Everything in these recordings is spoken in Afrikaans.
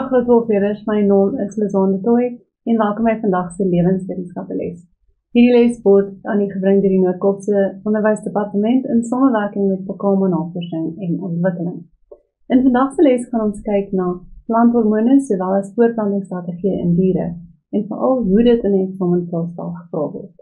Goeiedag grootwolfleerders, my naam is Lizaan de Tooy en welkom by vandag se lewenswetenskappe les. Hierdie les word aan u gebring deur die Noord-Kaapse Onderwysdepartement in samewerking met Pakama Navorsing en Ontwikkeling. In vandag se les gaan ons kyk na planthormone sowel as voortplantingsstrategieë in diere en veral hoe dit in 'n eksamenvraestel gevra word.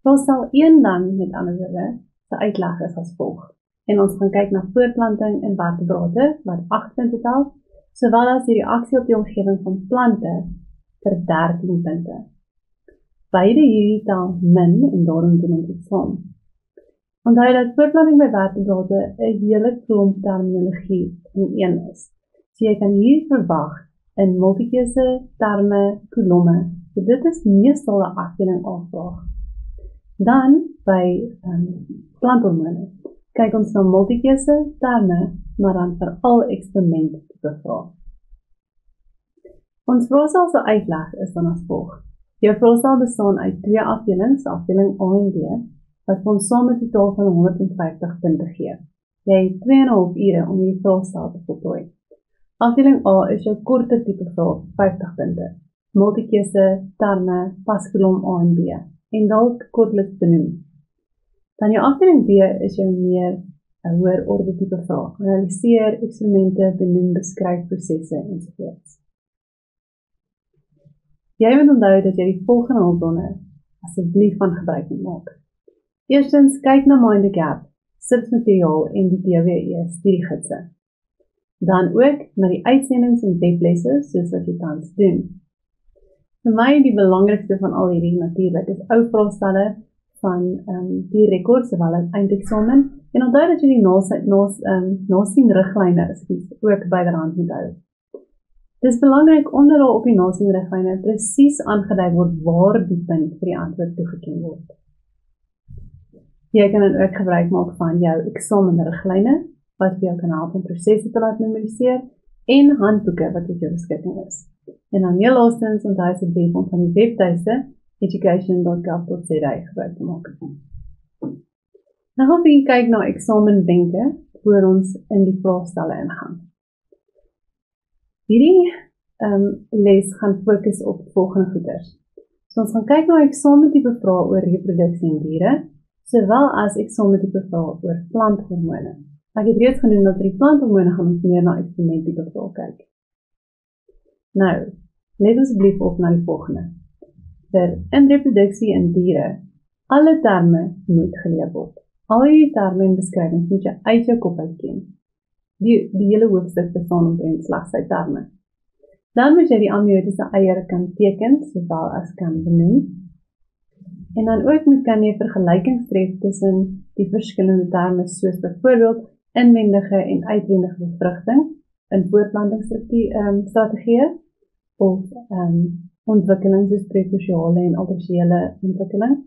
Vraestel 1 dan, met ander woorde, se uitleg is as volg. En ons gaan kyk na voortplanting in vertebrate, wat 8 punte tel, sowel as die reaksie op die omgewing van plante vir 13 punte. Beide hierdie tel min en daarom doen ons dit saam. Onthou dat voortplanting by vertebrate 'n hele klomp terminologie in een is. So jy kan hier verwag in multikeuse, terme, kolomme. So dit is meestal 'n afdeling A-vraag. Dan by planthormone. Kyk ons na multikeuse, terme, maar dan veral eksperiment tipe vrae. Ons vraestel se uitleg is dan as volg. Jou vraestel bestaan uit 2 afdelings, afdeling A en B, wat ons saam 'n totaal van 150 punte gee. Jy het 2,5 ure om hierdie vraestel te voltooi. Afdeling A is jou korter tipe vraag, 50 punte. Multikeuse, terme, paskolom A en B, en dalk kortliks benoem. Dan jou afdeling B is jou meer 'n hoër orde tipe vraag. Analiseer, eksperimente, benoem, beskryf prosesse ensovoorts. Jy moet onthou dat jy die volgende hulpbronne asseblief van gebruik moet maak. Eerstens, kyk na Mind the Gap, SIPS-materiaal en die DWE studiegidse. Dan ook na die uitsendings en weblesse soos wat jy tans doen. Vir my die belangrikste van al hierdie natuurlik is ou vraestelle van die rekord sowel as eindeksamen en onthou dat jy die nasien riglyne ook byderhand moet hou. Dit is belangrik onder daar op die nasien riglyne presies aangedui word waar die punt vir die antwoord toegeken word. Jy kan dan ook gebruik maak van jou eksamenriglyne wat vir jou kan help om prosesse te laat memoriseer en handboeke wat op jou beskikking is. En dan heel laastens onthou asseblief om van die webtuiste education.gov.za gebruik te maak. Nou gaan we kyk na eksamenwenke voor ons in die vraestelle ingaan. Hierdie les gaan fokus op volgende goeders. So ons gaan kyk na eksamentipe vrae oor reproduksie in diere, sowel as eksamentipe vrae oor planthormone. Ek het reeds genoem dat vir die planthormone gaan ons meer na eksperimenttipe vrae kyk. Nou, let asseblief op na die volgende. Vir in reproduksie in diere, alle terme moet geleer word. Al die terme en beskrywings moet jy uit jou kop uitken. Die hele hoofstuk bestaan omtrent slegs uit terme. Dan moet jy die amniotiese eier kan teken, sowel as kan benoem. En dan ook kan jy vergelykings tref tussen die verskillende terme, soos byvoorbeeld inwendige en uitwendige bevrugting in voortplantingsstrategieë of ontwikkeling soos prekosiale en altersiële ontwikkeling.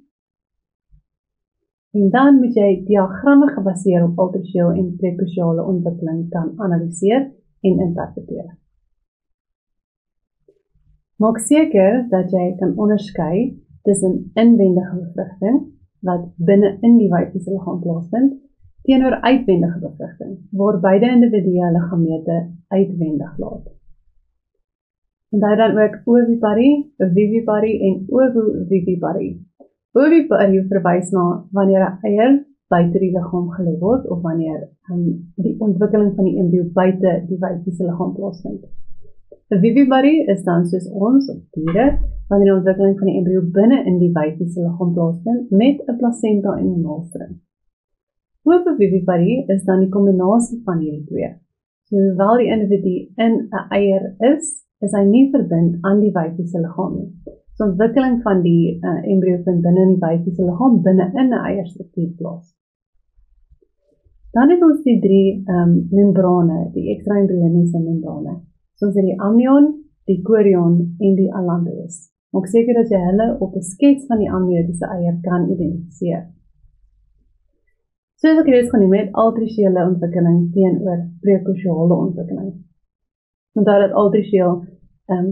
En dan moet jy diagramme gebaseer op altersiële en prekosiale ontwikkeling kan analiseer en interpreteer. Maak seker dat jy kan onderskei tussen inwendige bevrugting wat binne in die wyfiese liggaam plaasvind teenoor uitwendige bevrugting waar beide individue hulle gamete uitwendig laat. Onthou dan ook oviparie, viviparie en ovoviviparie. Oviparie verwys na wanneer 'n eier buite die liggaam gelê word of wanneer die ontwikkeling van die embrio buite die wyfiese liggaam plaasvind. Viviparie is dan soos ons op diere wanneer die ontwikkeling van die embrio binne in die wyfiese liggaam plaasvind met 'n placenta en 'n naaldstring. Ovoviviparie is dan die kombinasie van hierdie twee. So hoewel die individu in 'n eier is hy nie verbind aan die wyfiese liggaam nie. So ontwikkeling van die embrio vind binne in die wyfiese liggaam binne in 'n eierstruktuur plaas. Dan het ons die 3 membrane, die extraembrioniese membrane. So ons het die amnion, die chorion en die allantois. Maak seker dat jy hulle op 'n skets van die amniotiese eier kan identifiseer. Soos ek reeds genoem het, altriciële ontwikkeling teenoor prekosiale ontwikkeling. Onthou dat altricieel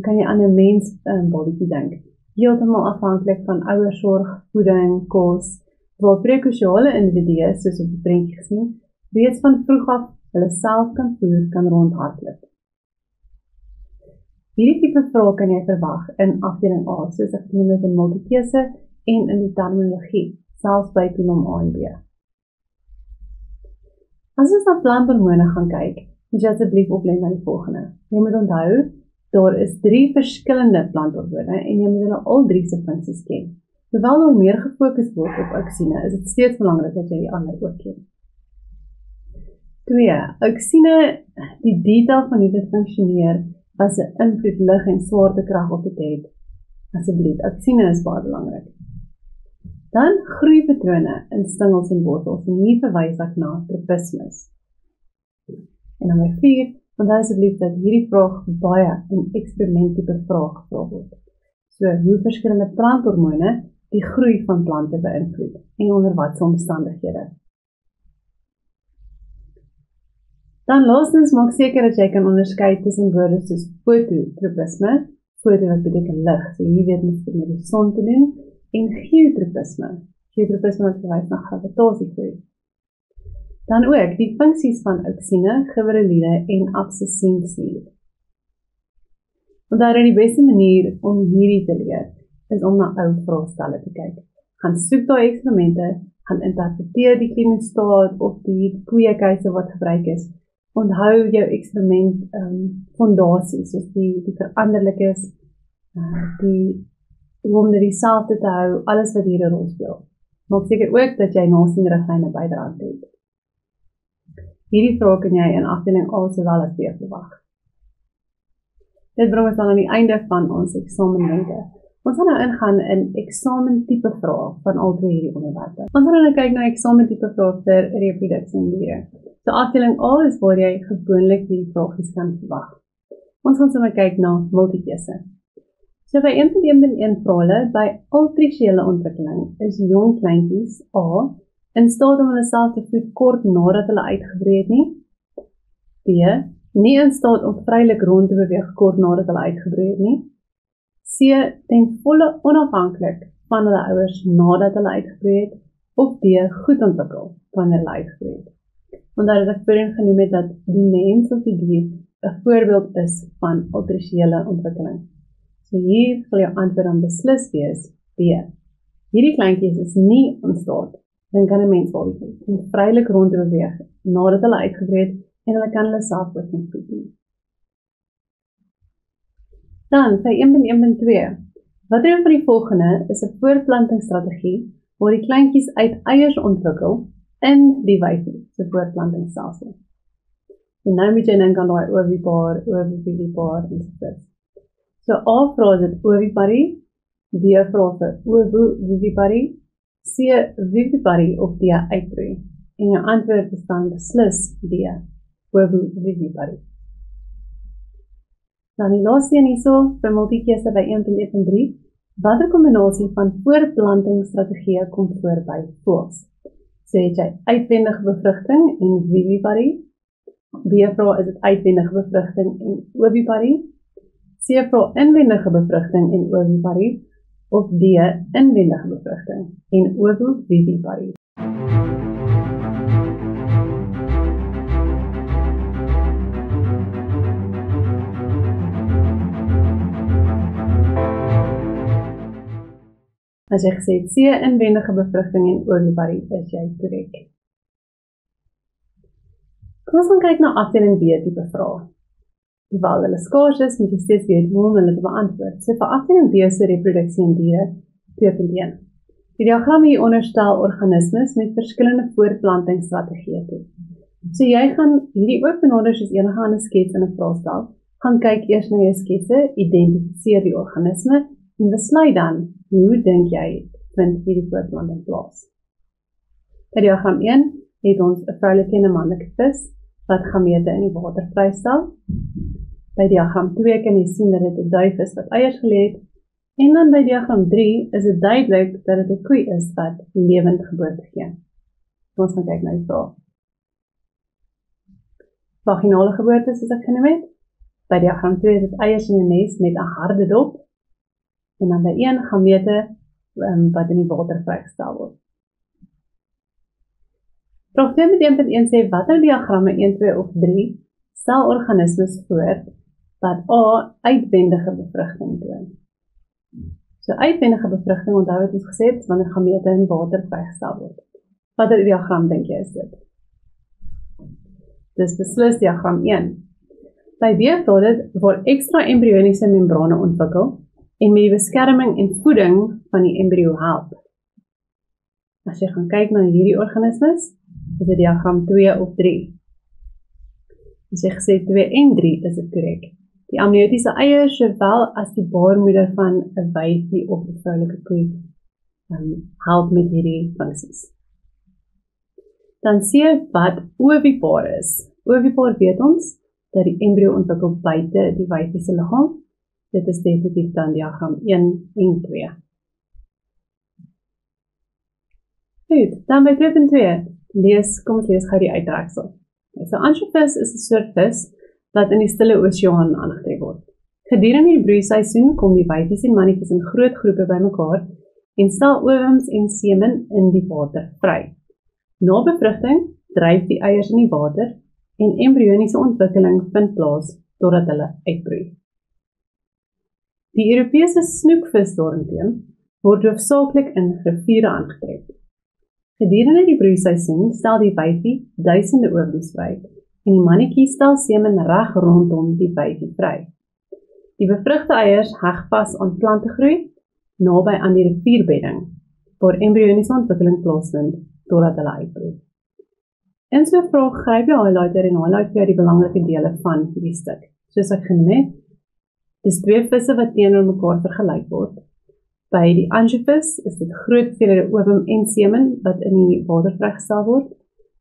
kan jy aan 'n mens babietjie dink. Heeltemal afhanklik van ouersorg, voeding, kos, waar prekosiale individue, soos op die prentjie gesien, reeds van vroeg af hulle self kan voer, kan rondhardloop. Hierdie tipe vrae kan jy verwag in afdeling A, soos ek genoem het in multikeuse en in die terminologie, selfs by kolom A en B. As ons na planthormone gaan kyk, moet jy asseblief oplet na die volgende. Jy moet onthou, daar is 3 verskillende planthormone en jy moet hulle al 3 se funksies ken. Terwyl daar meer gefokus word op auksine, is dit steeds belangrik dat jy die ander ook ken. 2. Auksine, die detail van hoe dit funksioneer, as 'n invloed lig en swaartekrag op dit het. Asseblief, auksine is baie belangrik. Dan groeipatrone in stingels en wortels en hier verwys ek na tropismes. En dan 4, onthou asseblief dat hierdie vraag baie in eksperimenttipe vraag gevra word. So, hoe verskillende planthormone die groei van plante beïnvloed en onder watse omstandighede. Dan laastens maak seker dat jy kan onderskei tussen woorde soos fototropisme, foto wat beteken lig, so hier weet ons met die son te doen, en geotropisme wat verwys na gravitasiegroei. Dan ook die funksies van auksine, gibberellide en abscisiensuur. Onthou dat die beste manier om hierdie te leer is om na ou vraestelle te kyk. Gaan soek daai eksperimente, gaan interpreteer die kliniestaat of die kweekhuise wat gebruik is. Onthou jou eksperiment fondasies, soos die veranderlikes, hoe om dit dieselfde te hou, alles wat hier 'n rol speel. Maak seker ook dat jy nasienriglyne byderhand het. Hierdie vrae kan jy in afdeling A sowel as B verwag. Dit bring ons dan aan die einde van ons eksamenwenke. Ons gaan nou ingaan in eksamentipe vrae van al twee hierdie onderwerpe. Ons gaan nou kyk na eksamentipe vrae vir reproduksie en diere. So afdeling A is waar jy gewoonlik die vragies kan verwag. Ons gaan sommer kyk na multikeuse. So by 1.1.1 vra hulle, by altriciële ontwikkeling is jong kleintjies A in staat om hulle self te voed kort nadat hulle uitgebroei het nie. B, nie in staat om vrylik rond te beweeg kort nadat hulle uitgebroei het nie. C, ten volle onafhanklik van hulle ouers nadat hulle uitgebroei het. Of D, goed ontwikkel wanneer hulle uitgebroei het. Omdat ek voorheen genoem het dat die mens of die dier 'n voorbeeld is van altriciële ontwikkeling. So hier sal jou antwoord dan beslis wees B. Hierdie kleintjies is nie in staat, dan kan 'n mens wel om vrylik rond te beweeg nadat hulle uitgebroei het en hulle kan hulle self ook nie voed nie. Dan, by 1.1.2, watter van die volgende is 'n voortplantingsstrategie waar die kleintjies uit eiers ontwikkel in die wyfie, so voortplantingsstelsel. En nou moet jy dink aan daai ovipaar, ovivivipaar ensovoorts. So A vra is dit oviparie, B vra vir ovoviviparie, C viviparie of D uitbroei. En jou antwoord is dan beslis D, ovoviviparie. Dan die laaste een hierso vir multikeuse by 1.1.3, watter kombinasie van voortplantingsstrategieë kom voor by voëls? So het jy uitwendige bevrugting en viviparie. B vra is dit uitwendige bevrugting en oviparie. C vra inwendige bevrugting en oviparie. Of D inwendige bevrugting en ovoviviparie. As jy gesê het C inwendige bevrugting en oviparie, is jy korrek. Kom ons gaan kyk na afdeling B tipe vrae. Terwyl hulle skaars is, moet jy steeds weet hoe om hulle te beantwoord. So vir afdeling B se reproduksie en diere 2.1. Die diagram hieronder stel organismes met verskillende voortplantingsstrategieë toe. So jy gaan hierdie ook benader soos enige ander skets in 'n vraestel, gaan kyk eers na jou sketse, identifiseer die organisme en besluit dan hoe dink jy vind hierdie voortplanting plaas. By diagram 1 het ons 'n vroulike en 'n manlike vis wat gamete in die water vrystel. By diagram 2 kan jy sien dat dit 'n duif is wat eiers gelê het. En dan by diagram 3 is dit duidelik dat dit 'n koei is wat lewend geboorte gee. Ons gaan kyk na die vraag. Vaginale geboorte soos ek genoem het. By diagram 2 is dit eiers in 'n nes met 'n harde dop. En dan by 1 gamete wat in die water vrygestel word. Vraag 2.1.1 sê watter diagramme 1, 2 of 3 stel organismes voor wat A, uitwendige bevrugting toon. So uitwendige bevrugting, onthou het ons gesê, is wanneer gamete in water vrygestel word. Watter diagram dink jy is dit? Dis beslis diagram 1. By weefvla dit word ekstra embrioniese membrane ontwikkel en met die beskerming en voeding van die embrio help. As jy gaan kyk na hierdie organismes, is dit diagram 2 of 3. As jy gesê 2 en 3 is dit korrek. Die amniotiese eiers, sowel as die baarmoeder van 'n wyfie of 'n vroulike koe, help met hierdie funksies. Dan sê wat ovipaar is. Ovipaar weet ons dat die embrio ontwikkel buite die wyfie se liggaam. Dit is definitief dan diagram 1 en 2. Goed, dan by 2.2, kom ons lees gou die uittreksel. So anchovies is 'n soort vis wat in die Stille Oseaan aangetref word. Gedurende die broeiseisoen kom die wyfies en mannetjies in groot groepe bymekaar en stel ovums en semen in die water vry. Na bevrugting dryf die eiers in die water en embrioniese ontwikkeling vind plaas totdat hulle uitbroei. Die Europese snoekvis daarenteen word hoofsaaklik in riviere aangetref. Gedurende die broeiseisoen stel die wyfie duisende ovums vry en die mannetjie stel semen reg rondom die wyfie vry. Die bevrugte eiers heg vas aan plantegroei naby aan die rivierbedding, waar embrioniese ontwikkeling plaasvind totdat hulle uitbroei. In so 'n vraag gryp jy highlighter en highlight jy die belangrike dele van hierdie stuk. Soos ek genoem het, dis 2 visse wat teenoor mekaar vergelyk word. By die anchovies is dit groot hoeveelhede ovum en semen wat in die water vrygestel word.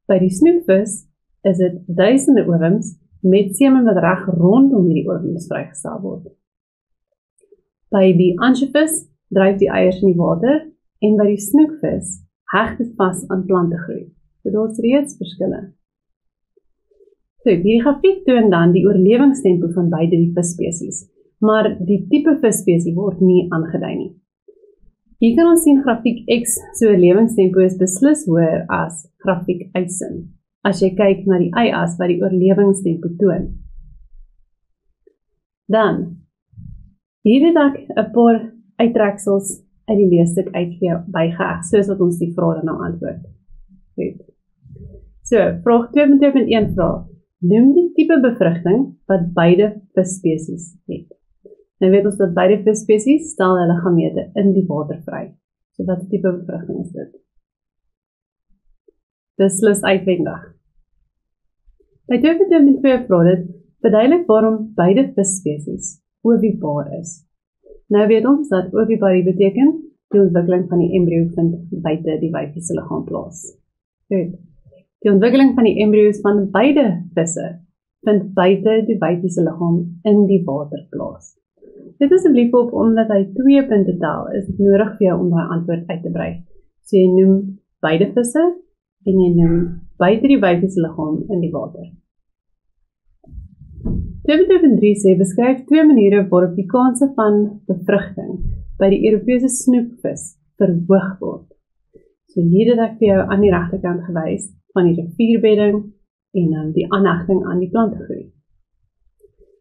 By die snoekvis is dit duisende ovums met semen wat reg rondom hierdie ovums vrygestel word. By die anchovies dryf die eiers in die water en by die snoekvis heg dit vas aan plantegroei. So daar's reeds verskille. So, hierdie grafiek toon dan die oorlewingstempo van beide die visspesies, maar die tipe visspesie word nie aangedui nie. Hier kan ons sien grafiek X se oorlewingstempo is beslis hoër as grafiek Y-sin, as jy kyk na die Y-as wat die oorlewingstempo toon. Dan, hier het ek 'n paar uittreksels uit die leesstuk bygeheg, soos wat ons die vrae nou antwoord. Goed. So, vraag 2.2.1 vraag. Noem die tipe bevrugting wat beide visspesies het. Nou weet ons dat beide visspesies stel hulle gamete in die water vry. So wat tipe bevrugting is dit? Beslis uitwendig. By 2.2.2 vraag dit, verduidelik waarom beide visspesies ovipaar is. Nou weet ons dat oviparie beteken die ontwikkeling van die embrio vind buite die wyfie se liggaam plaas. Goed. Die ontwikkeling van die embrio's van beide visse vind buite die wyfie se liggaam in die water plaas. Dit asseblief op, omdat hy 2 punte tel, is dit nodig vir jou om daai antwoord uit te brei. So jy noem beide visse en jy noem buite die wyfie se liggaam in die water. 2.3 sê beskryf 2 maniere waarop die kanse van bevrugting by die Europese snoekvis verhoog word. So hier het ek vir jou aan die regterkant gewys van die rivierbedding en dan die aanhegting aan die plantegroei.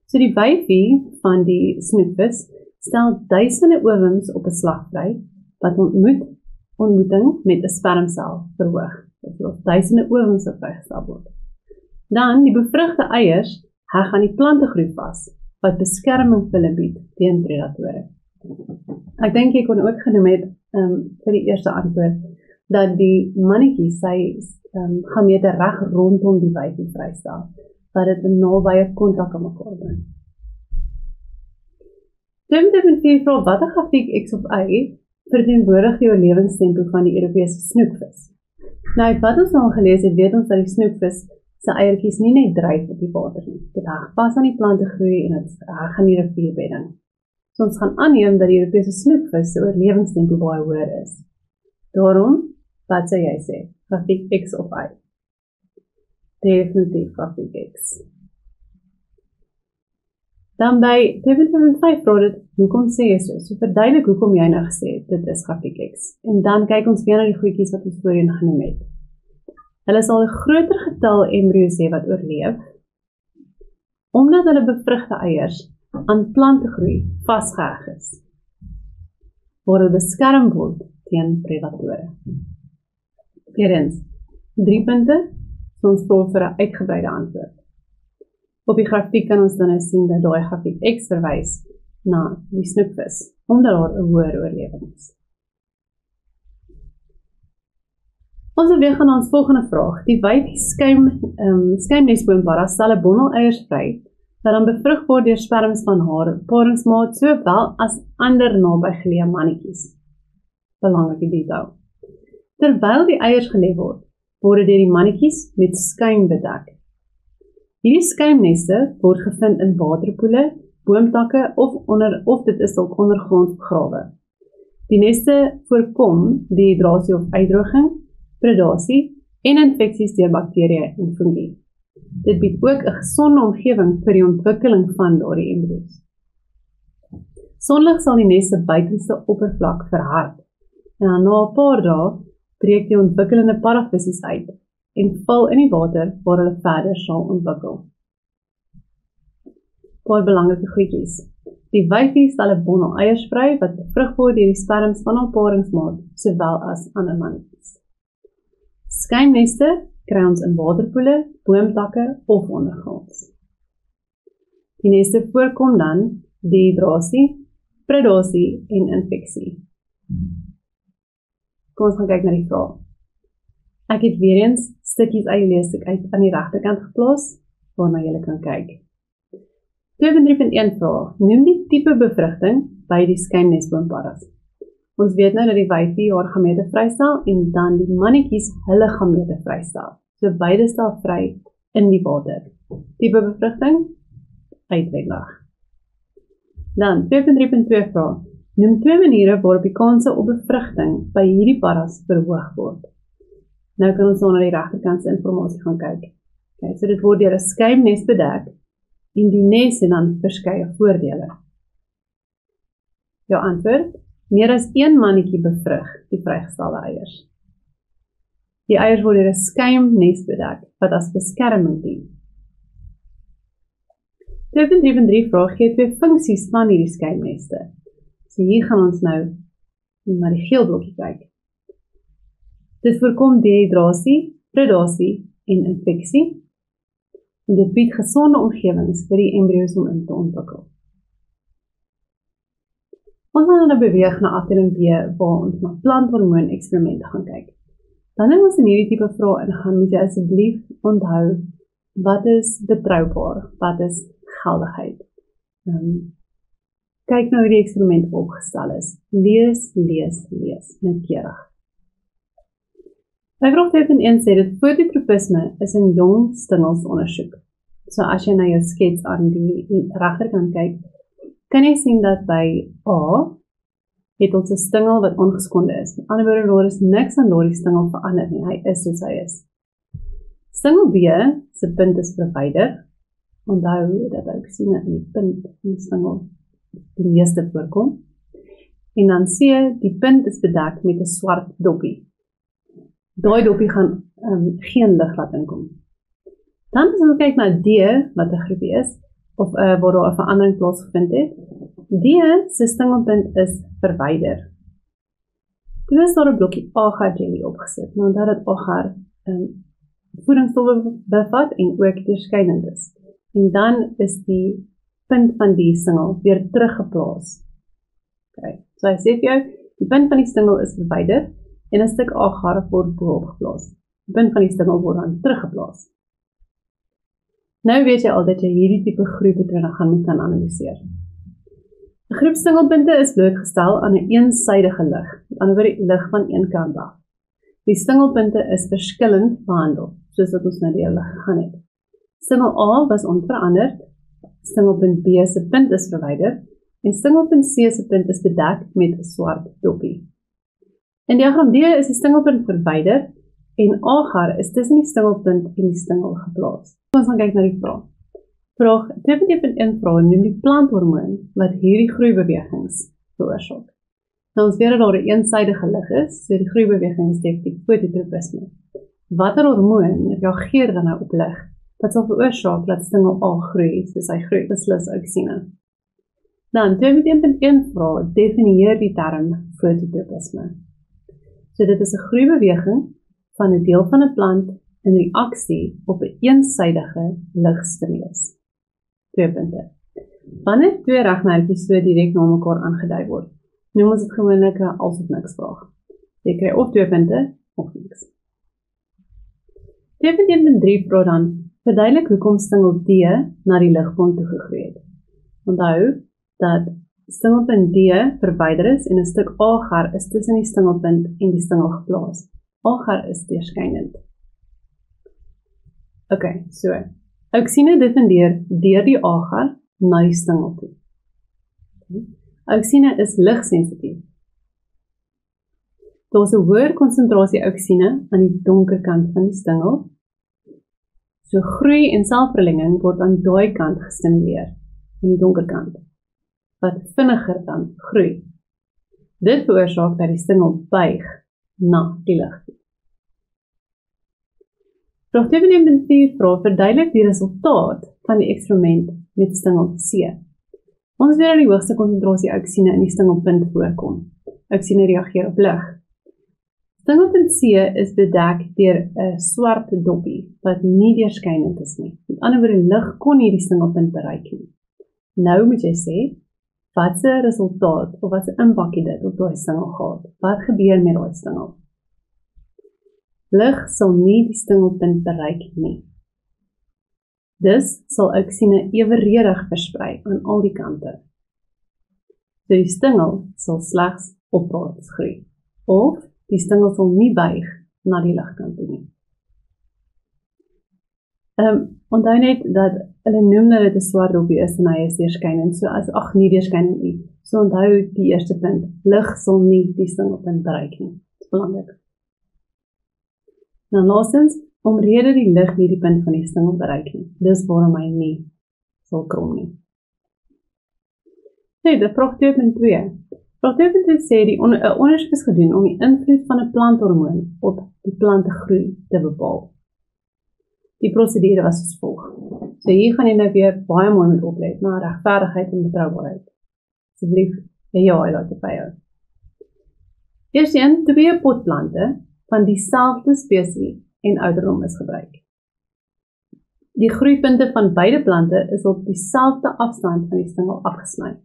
So die wyfie van die snoekvis stel duisende ovums op 'n slag vry wat ontmoeting met 'n spermsel verhoog. Dit word duisende ovums vrygestel word. Dan die bevrugte eiers heg aan die plantegroei vas wat beskerming vir hulle bied teen predatore. Ek dink jy kon ook genoem het vir die eerste antwoord dat die mannetjie sy gamete reg rondom die wyfie vrystel, dat dit 'n nabye kontak aan mekaar bring. 2.4 vraag watter grafiek X of Y verteenwoordig die oorlewingstempo van die Europese snoekvis. Nou, wat ons al gelees het, weet ons dat die snoekvis se eiertjies nie net dryf op die water nie. Dit heg vas aan die plantegroei en dit heg aan die rivierbedding. So ons gaan aanneem dat die Europese snoekvis se oorlewingstempo baie hoër is. Daarom, wat sou jy sê? Grafiek X of Y? Definitief grafiek X. Dan by 2.5 vraag dit, hoekom sê jy so? So verduidelik hoekom jy nou gesê het, dit is grafiek X. En dan kyk ons weer na die goedjies wat ons voorheen genoem het. Hulle sal 'n groter getal embrio's hê wat oorleef, omdat hulle bevrugte eiers aan plantegroei vasgeheg is, waar hulle beskerm word teen predatore. Eerens, 3 punte, so ons vra vir 'n uitgebreide antwoord. Op die grafiek kan ons dan nou sien dat daai grafiek X verwys na die snoekvis, omdat daar 'n hoër oorlewing is. Ons beweeg aan ons volgende vraag. Die wyfie skuimnesboompara stel 'n bondel eiers vry, wat dan bevrug word deur sperms van haar paringsmaat, sowel as ander naby geleë mannetjies. Belangrike detail. Terwyl die eiers gelê word, word deur die mannetjies met skuim bedek. Hierdie skuimneste word gevind in waterpoele, boomtakke of dit is dalk ondergrond grawe. Die neste voorkom dehydrasie of uitdroging, predasie en infeksies deur bakterieë en fungi. Dit bied ook 'n gesonde omgewing vir die ontwikkeling van daardie embrio's. Sonlig sal die nes se buitenste oppervlak verhard en dan na 'n paar dae breek die ontwikkelende parafisies uit en val in die water waar hulle verder sal ontwikkel. Paar belangrike goedjies. Die wyfie stel 'n bondel eiers vry wat bevrug word deur die sperms van haar paringsmaat, sowel as ander mannetjies. Skuimneste kry ons in waterpoele, boomtakke of ondergronds. Die neste voorkom dan dehydrasie, predasie en infeksie. Kom ons gaan kyk na die vraag. Ek het weer eens stukkies uit die leesstuk uit aan die regterkant geplaas, waarna jy kan kyk. 2.3.1 vraag. Noem die tipe bevrugting by die skuimnesboomparas. Ons weet nou dat die wyfie haar gamete vrystel en dan die mannetjies hulle gamete vrystel. So beide stel vry in die water. Tipe bevrugting? Uitwendig. Dan 2.3.2 vraag. Noem 2 maniere waarop die kanse op bevrugting by hierdie paras verhoog word. Nou kan ons na die regterkant se inligting gaan kyk. Okay, so dit word deur 'n skuimnes bedek en die nes het dan verskeie voordele. Jou antwoord? Meer as 1 mannetjie bevrug die vrygestelde eiers. Die eiers word deur 'n skuimnes bedek wat as beskerming dien. 2.3.3 vraag gee 2 funksies van hierdie skuimneste. So hier gaan ons nou na die geel blokkie kyk. Dit voorkom dehydrasie, predasie en infeksie. En dit bied gesonde omgewings vir die embrio's om in te ontwikkel. Ons gaan nou beweeg na afdeling B, waar ons na planthormoon eksperimente gaan kyk. Dan het ons in hierdie tipe vrae ingaan, moet jy asseblief onthou, wat is betroubaar, wat is geldigheid. Kyk nou hoe die eksperiment opgestel is. Lees noukeurig. By vraag 2.1 sê dit fototropisme is in jong stingels ondersoek. So as jy na jou skets aan die regterkant kyk, kan jy sien dat by A het ons 'n stingel wat ongeskonde is. Met ander woorde, daar is niks aan daardie stingel verander nie. Hy is soos hy is. Stingel B se punt is verwyder. Onthou dat ek sien dat die punt in die stingel die meeste voorkom. En dan C, die punt is bedek met 'n swart doppie. Daai doppie gaan geen lig laat inkom. Dan as ons kyk na D, wat 'n groepie is, of waar daar 'n verandering plaasgevind het. D se stingelpunt is verwyder. Toe is daar 'n blokkie agar jelly opgesit, nou dat dit agar voedingsstowwe bevat en ook deurskynend is. En dan is die punt van die stingel weer teruggeplaas. Okay. So hy sê vir jou, die punt van die stingel is verwyder en 'n stuk agar word boop geplaas. Die punt van die stingel word dan teruggeplaas. Nou weet jy al dat jy hierdie tipe groeipatrone gaan kan analiseer. 'n Groep stingelpunte is blootgestel aan 'n eensydige lig, met ander woorde lig van een kant af. Die stingelpunte is verskillend behandel, soos wat ons nou deur lig gegaan het. Stingel A was onveranderd, stingelpunt B se punt is verwyder en stingelpunt C se punt is bedek met 'n swart doppie. In diagram D is die stingelpunt verwyder en agar is tussen die stingelpunt en die stingel geplaas. Ons gaan kyk na die vraag. Vraag 2.1 vraag noem die planthormoon wat hierdie groeibewegings veroorsaak. Nou ons weet dat daar 'n eensydige lig is, so die groeibeweging is definitief fototropisme. Watter hormoon reageer dan nou op lig wat sal veroorsaak dat stingel A groei, soos hy groei, beslis auksine. Dan 2.1.1 vra, definieer die term fototropisme. So dit is 'n groeibeweging van 'n deel van 'n plant in reaksie op 'n eensydige ligstimulus. 2 punte. Wanneer 2 regmerkies so direk na mekaar aangedui word, noem ons dit gewoonlik 'n als of niks vraag. Jy kry of 2 punte of niks. 2.1.3 vra dan, verduidelik hoekom stingel D na die ligpunt toe gegroei het. Onthou dat stingelpunt D verwyder is en 'n stuk agar is tussen die stingelpunt en die stingel geplaas. Agar is deurskynend. Ok, so. Auksine diffundeer deur die agar na die stingel toe. Auksine is ligsensitief. Daar is 'n hoër konsentrasie auksine aan die donker kant van die stingel. So groei en selfverlenging word aan daai kant gestimuleer, aan die donker kant, wat vinniger dan groei. Dit veroorsaak dat die stingel buig na die lig toe. Vraag 2.4 vra, verduidelik die resultaat van die eksperiment met stingel C. Ons weet dat die hoogste konsentrasie auksine in die stingelpunt voorkom. Auksine reageer op lig. Stingelpunt C is bedek deur 'n swart doppie wat nie deurskynend is nie. Met ander woorde, lig kon nie die stingelpunt bereik nie. Nou moet jy sê, wat se resultaat of wat se impak het dit op daai stingel gehad? Wat gebeur met daai stingel? Lig sal nie die stingelpunt bereik nie. Dus sal auksine eweredig versprei aan al die kante. So die stingel sal slegs opwaarts groei, of die stingel sal nie buig na die ligkant toe nie. Onthou net dat hulle noem dat dit 'n swart doppie is en hy is deurskynend, so as nie deurskynend nie. So onthou die eerste punt, lig sal nie die stingelpunt bereik nie. Dit is belangrik. Nou laastens, omrede die lig nie die punt van die stingel bereik nie. Dis waarom hy nie sal krom nie. Nee, dit vraag 2.2. Vraag 2.2 sê die ondersoek is gedoen om die invloed van 'n planthormoon op die plantgroei te bepaal. Die prosedure was soos volg. So hier gaan jy nou weer baie mooi moet oplet na regverdigheid en betroubaarheid. Asseblief, ja, laat dit by jou. Eers 2 potplante van dieselfde spesies en ouderdom is gebruik. Die groeipunte van beide plante is op dieselfde afstand van die stingel afgesny.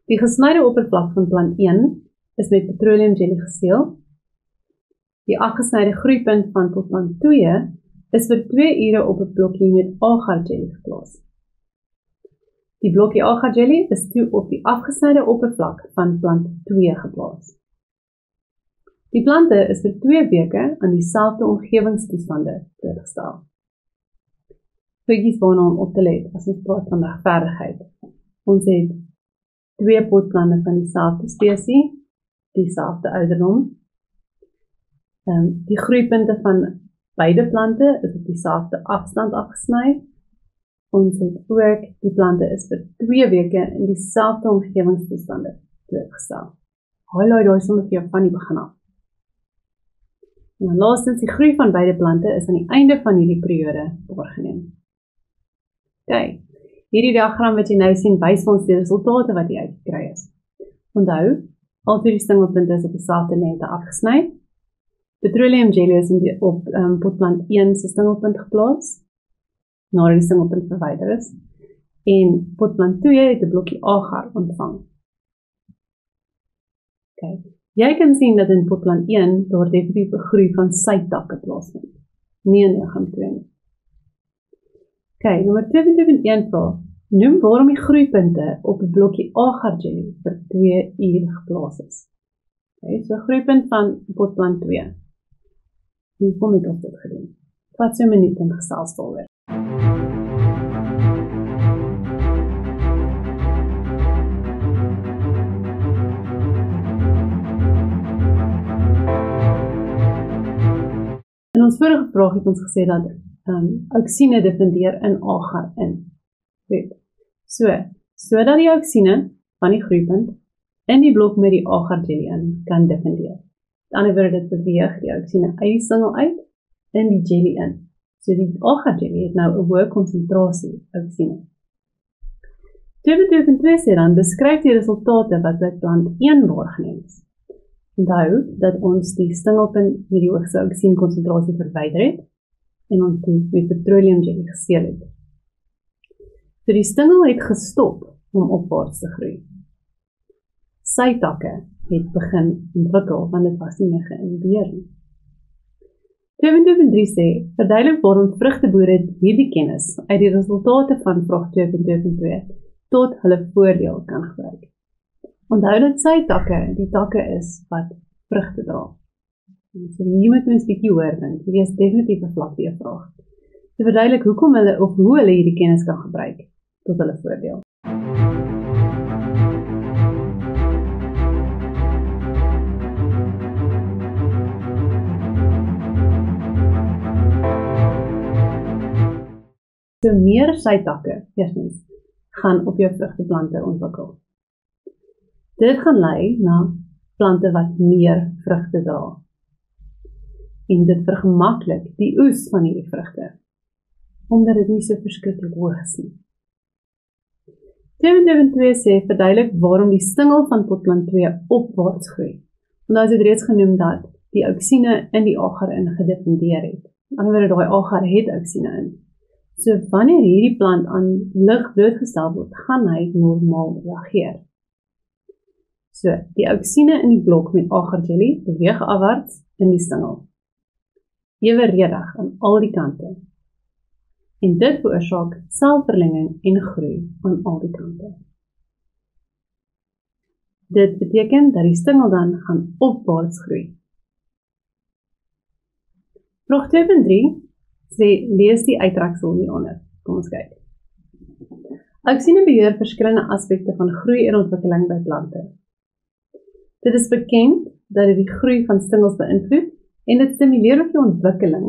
Die gesnyde oppervlak van plant 1 is met petroleumjelly geseël. Die afgesnyde groeipunt van plant 2 is vir 2 ure op 'n blokkie met agar-jelly geplaas. Die blokkie agar-jelly is toe op die afgesnyde oppervlak van plant 2 geplaas. Die plante is vir 2 weke aan dieselfde omgewingstoestande blootgestel. Goedjies waarna om op te let as ons praat van regverdigheid. Ons het 2 potplante van dieselfde spesies, dieselfde ouderdom. Die groeipunte van beide plante is op dieselfde afstand afgesny. Ons het ook die plante is vir 2 weke in dieselfde omgewingstoestande blootgestel. Highlight daai sommer vir jou van die begin af. En laastens, die groei van beide plante is aan die einde van hierdie periode waargeneem. Ok, hierdie diagram wat jy nou sien, wys ons die resultate wat jy uitgekry is. Onthou, al 2 stingelpunte is op dieselfde lengte afgesny. Petroleumjelly is op potplant 1 se stingelpunt geplaas, nadat die stingelpunt verwyder is, en potplant 2 het 'n blokkie agar ontvang. Okay. Jy kan sien dat in potplant 1 daar definitief 'n groei van sy takke plaasvind, nie in liggaam 2 nie. Okay, nommer 2.1 vraag. Noem waarom die groeipunte op 'n blokkie agar-jelly vir 2 uur geplaas is. Okay, so groeipunt van potplant 2. Hoekom het ons dit gedoen? Wat so 'n minuut in gesels daaroor. In ons vorige vraag het ons gesê dat auksine diffundeer in agar in. Goed. Sodat die auksine van die groeipunt in die blok met die agar-jelly in kan diffundeer. Met ander woorde, dit beweeg die auksine uit die stingel uit in die jelly in. So die agar-jelly het nou 'n hoë konsentrasie auksine. 2.2.2 sê dan, beskryf die resultate wat by plant 1 waargeneem is. Onthou dat ons die stingelpunt met die hoogste auxine-konsentrasie verwyder het en ons toe met petroleum jelly geseël het. So die stingel het gestop om opwaarts te groei. Sy takke het begin ontwikkel, want dit was nie meer geïnhibeer nie. 2.2.3 sê, verduidelik waarom vrugteboere hierdie kennis uit die resultate van vraag 2.2.2 tot hulle voordeel kan gebruik. Onthou dat sy takke die takke is wat vrugte dra. So hier moet mens bietjie hoor, want hierdie is definitief 'n vlak die vraag. Te verduidelik hoekom hulle of hoe hulle hierdie kennis kan gebruik tot hulle voordeel. So meer sytakke, eerstens, gaan op jou vrugteplante ontwikkel. Dit gaan lei na plante wat meer vrugte dra. En dit vergemaklik die oes van hierdie vrugte, omdat dit nie so verskriklik hoog is nie. 2.2 sê, verduidelik waarom die stingel van potplant 2 opwaarts groei. Want as het reeds genoem dat die auxine in die agar in gediffundeer het. Aan die ander daai agar het auxine in. So wanneer hierdie plant aan lig blootgestel word, gaan hy normaal reageer. So, die auxine in die blok met agarjelly beweeg afwaarts in die stingel. Ewenredig aan al die kante. En dit veroorsaak selverlenging en groei aan al die kante. Dit beteken dat die stingel dan gaan opwaarts groei. Vraag 2.3 sê, lees die uittreksel hieronder. Kom ons kyk. Auxine beheer verskillende aspekte van groei en ontwikkeling by plante. Dit is bekend dat dit die groei van stingels beïnvloed en dit stimuleer ook die ontwikkeling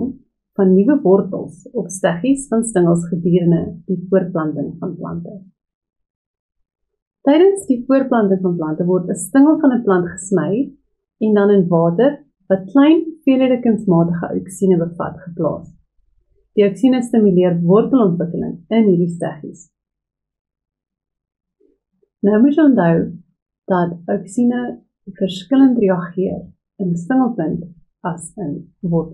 van nuwe wortels of steggies van stingels gedurende die voortplanting van plante. Tydens die voortplanting van plante word 'n stingel van 'n plant gesny en dan in water wat klein hoeveelhede kunsmatige auxine bevat geplaas. Die auxine stimuleer wortelontwikkeling in hierdie steggies. Nou moet jy onthou dat auxine verskillend reageer in stingelpunt as in wortel.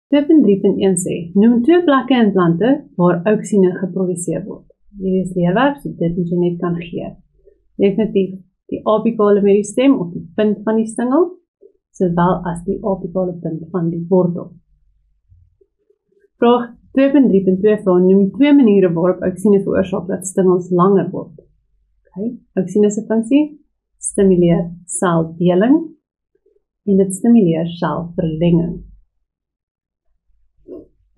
Step 3.1 sê, noem 2 plekke in plante waar auxine geproduseer word. Hierdie is leerwerk, so dit moet jy net kan gee. Definitief die apikale meristem of die punt van die stingel, sowel as die apikale punt van die wortel. Vraag 2.3.2 vraag, noem 2 maniere waarop auxine veroorsaak dat stingels langer word. Okay. Auxine se funksie stimuleer seldeling en dit stimuleer selverlenging.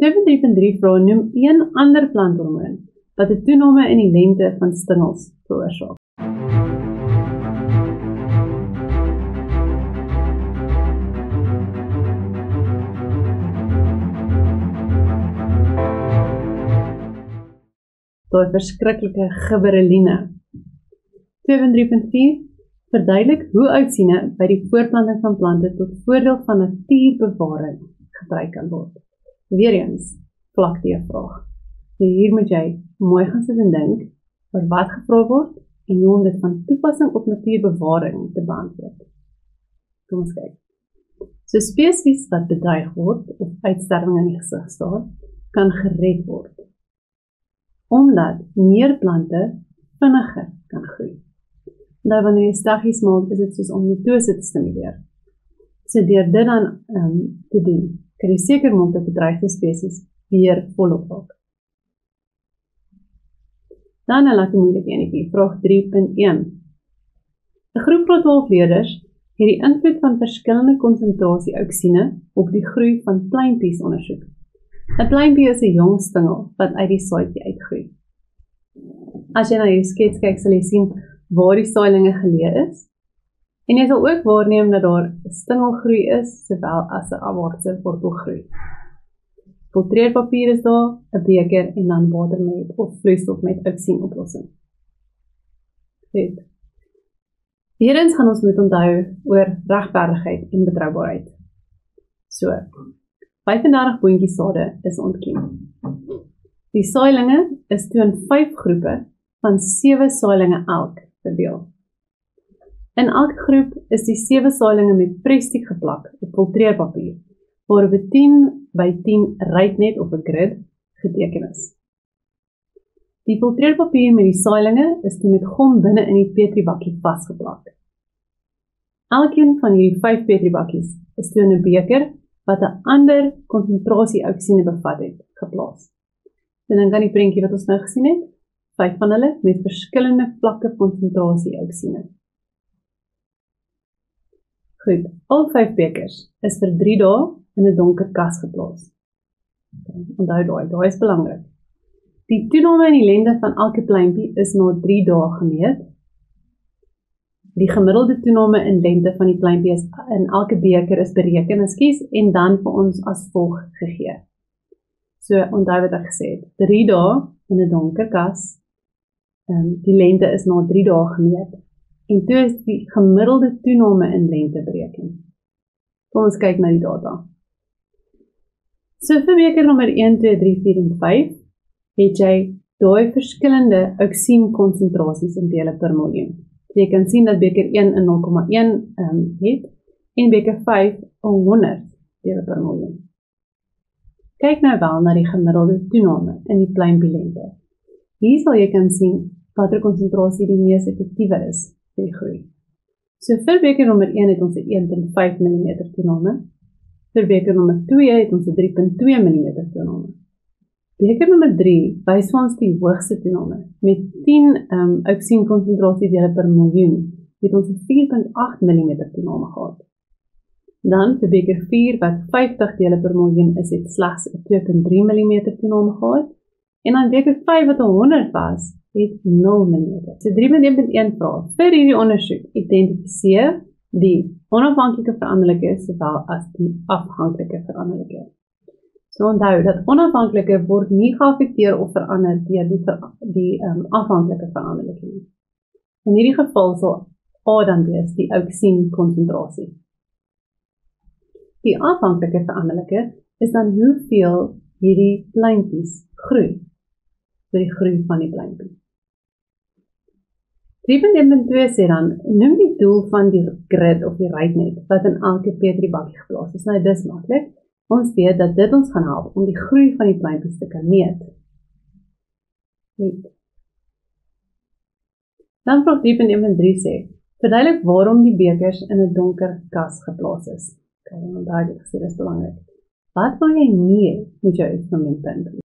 2.3.3 vraag, noem 1 ander planthormoon wat 'n toename in die lengte van stingels veroorsaak. Daai verskriklike gibberelline. 2.3.4 verduidelik hoe auxine by die voortplanting van plante tot voordeel van natuurbewaring gebruik kan word. Weereens, vlak die vraag. So hier moet jy mooi gaan sit en dink oor wat gevra word en hoe om dit van toepassing op natuurbewaring te beantwoord. Kom ons kyk. So spesies wat bedreig word of uitsterwing in die gesig staan, kan gered word. Omdat meer plante vinniger kan groei. Nou wanneer jy steggies maak, is dit soos om mitose te stimuleer. So deur dit dan te doen, kan jy seker maak dat bedreigde spesies weer volop raak. Dan 'n lekker moeilike enetjie, vraag 3.1. 'n Groep van 12 leerders het die invloed van verskillende konsentrasie auxine op die groei van pluimpies ondersoek. 'n Pluimpie is 'n jong stingel wat uit die saadjie uitgroei. As jy na hierdie skets kyk, sal jy sien waar die saailinge geleë is. En jy sal ook waarneem dat daar 'n stingelgroei is, sowel as 'n afwaartse wortelgroei. Filtreerpapier is daar, 'n beker en dan water met of vloeistof met auxine oplossing. Goed. Hierins gaan ons moet onthou oor regverdigheid en betroubaarheid. So, 35 boontjies sade is ontkiem. Die saailinge is toe in 5 groepe van 7 saailinge elk verdeel. In elke groep is die 7 saailinge met prestiek geplak op filtreerpapier, waarop 'n 10 by 10 ruitnet of 'n grid geteken is. Die filtreerpapier met die saailinge is toe met gom binne in die petriebakkie vasgeplak. Elkeen van hierdie 5 petriebakkies is toe in 'n beker wat 'n ander konsentrasie oksine bevat het, geplaas. En dan kan die prentjie wat ons nou gesien het, 5 van hulle met verskillende vlakke konsentrasie oksine. Goed, al 5 bekers is vir 3 dae in 'n donker kas geplaas. Onthou daai is belangrik. Die toename in die lengte van elke pleintjie is na 3 dae gemeet. Die gemiddelde toename in lengte van die pleintjie in elke beker is bereken, en dan vir ons as volg gegee. So, onthou wat ek gesê het. 3 dae in 'n donker kas, die lengte is na 3 dae gemeet, en toe is die gemiddelde toename in lengte bereken. Kom ons kyk na die data. So vir beker nommer 1, 2, 3, 4 en 5, het jy daai verskillende oksien-konsentrasies in dele per miljoen. So jy kan sien dat beker 1 in 0,1 het, en beker 5 in 100 dele per miljoen. Kyk nou wel na die gemiddelde toename in die pluimpielengte. Hier sal jy kan sien watter konsentrasie die mees effektiewe is vir die groei. So vir beker nommer 1 het ons 'n 1,5 mm toename. Vir beker nommer 2 het ons 'n 3,2 mm toename. Beker nommer 3 wys vir ons die hoogste toename. Met 10 oksien-konsentrasie dele per miljoen het ons 'n 4,8 mm toename gehad. Dan vir beker 4 wat 50 dele per miljoen is, het slegs 'n 2,3 mm toename gehad. En dan beker 5 wat 100 was, het 0 mm. So 3.1.1 vraag. Vir hierdie ondersoek identifiseer die onafhanklike veranderlike sowel as die afhanklike veranderlike. So onthou dat onafhanklike word nie geaffekteer of verander deur die afhanklike veranderlike nie. In hierdie geval sal A dan wees die oksien-konsentrasie. Die afhanklike veranderlike is dan hoeveel hierdie pleintjies groei, vir die groei van die pleintjie. 3.1.2 sê dan, noem die doel van die grid of die ruitnet wat in elke petriebakkie geplaas is. Nou, dis maklik. Ons weet dat dit ons gaan help om die groei van die pleintjies te kan meet. Goed. Dan vraag 3.1.3 sê, verduidelik waarom die bekers in 'n donker kas geplaas is. Okay, onthou dit gesê, dis belangrik. Wat wil jy nie hê met jou eksperimentpunt?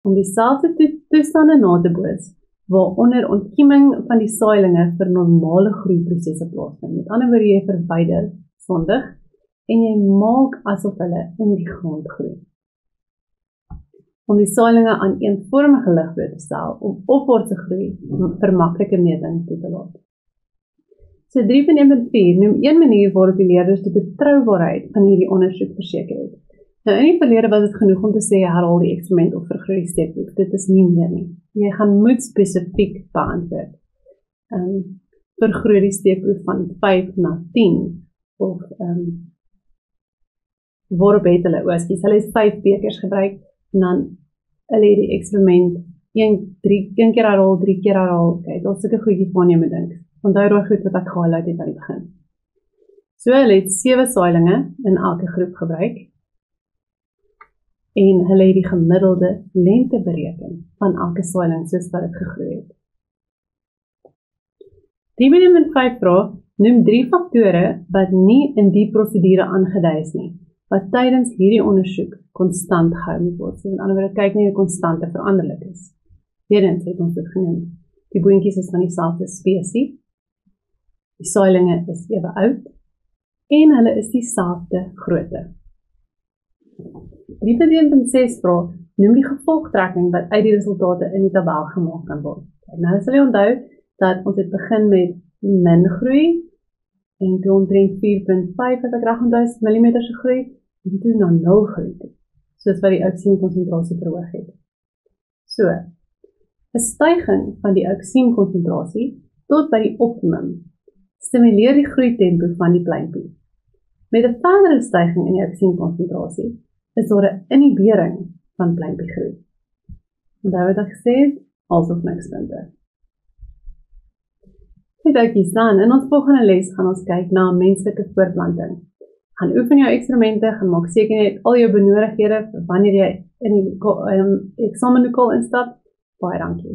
Om dieselfde toestande na te bootse, waaronder ontkieming van die saailinge vir normale groeiprosesse plaasvind. Met ander woorde, jy verwyder sondig en jy maak asof hulle in die grond groei. Om die saailinge aan eenvormige lig bloot te stel, om opwaartse groei vir maklike meting toe te laat. So 3.1.4 noem een manier waarop die leerders die betroubaarheid van hierdie ondersoek verseker het. Nou in die verlede was dit genoeg om te sê herhaal die eksperiment of vergroei die steekproef. Dit is nie meer nie. Jy gaan moet spesifiek beantwoord. Vergroei die steekproef van 5 na 10 of waarop het hulle hulle het 5 bekers gebruik en dan hulle het die eksperiment 1 keer herhaal, 3 keer herhaal. Okay, daar's sulke goedjies waarna jy moet dink. Onthou daai goed wat ek gehighlight het aan die begin. So hulle het 7 saailinge in elke groep gebruik. En hulle het die gemiddelde lengte bereken van elke saailing soos wat dit gegroei het. 3.5 vraag, noem 3 faktore wat nie in die prosedure aangedui is nie, wat tydens hierdie ondersoek konstant gehou moet word. So in ander woorde, kyk nie hoe konstante veranderlik is. Weerens het ons dit genoem. Die boontjies is van dieselfde spesie, die saailinge is ewe oud, en hulle is dieselfde grootte. 3.1.6 vraag, noem die gevolgtrekking wat uit die resultate in die tabel gemaak kan word. Nou sal jy onthou dat ons het begin met min groei, en toe omtrent 4.5 as ek reg onthou is millimeter se groei, en toe na 0 groei toe, soos wat die auksienkonsentrasie verhoog het. So, 'n styging van die auksienkonsentrasie tot by die optimum stimuleer die groeitempo van die pleintjie. Met 'n verdere styging in die auksienkonsentrasie is daar 'n inhibering van pleintjiegroei. Onthou wat ek gesê het, alsof niks punte. Goeiedag dan, in ons volgende les gaan ons kyk na menslike voortplanting. Gaan oefen jou eksperimente, gaan maak seker jy het al jou benodighede vir wanneer jy in die eksamenlokal instap. Baie dankie.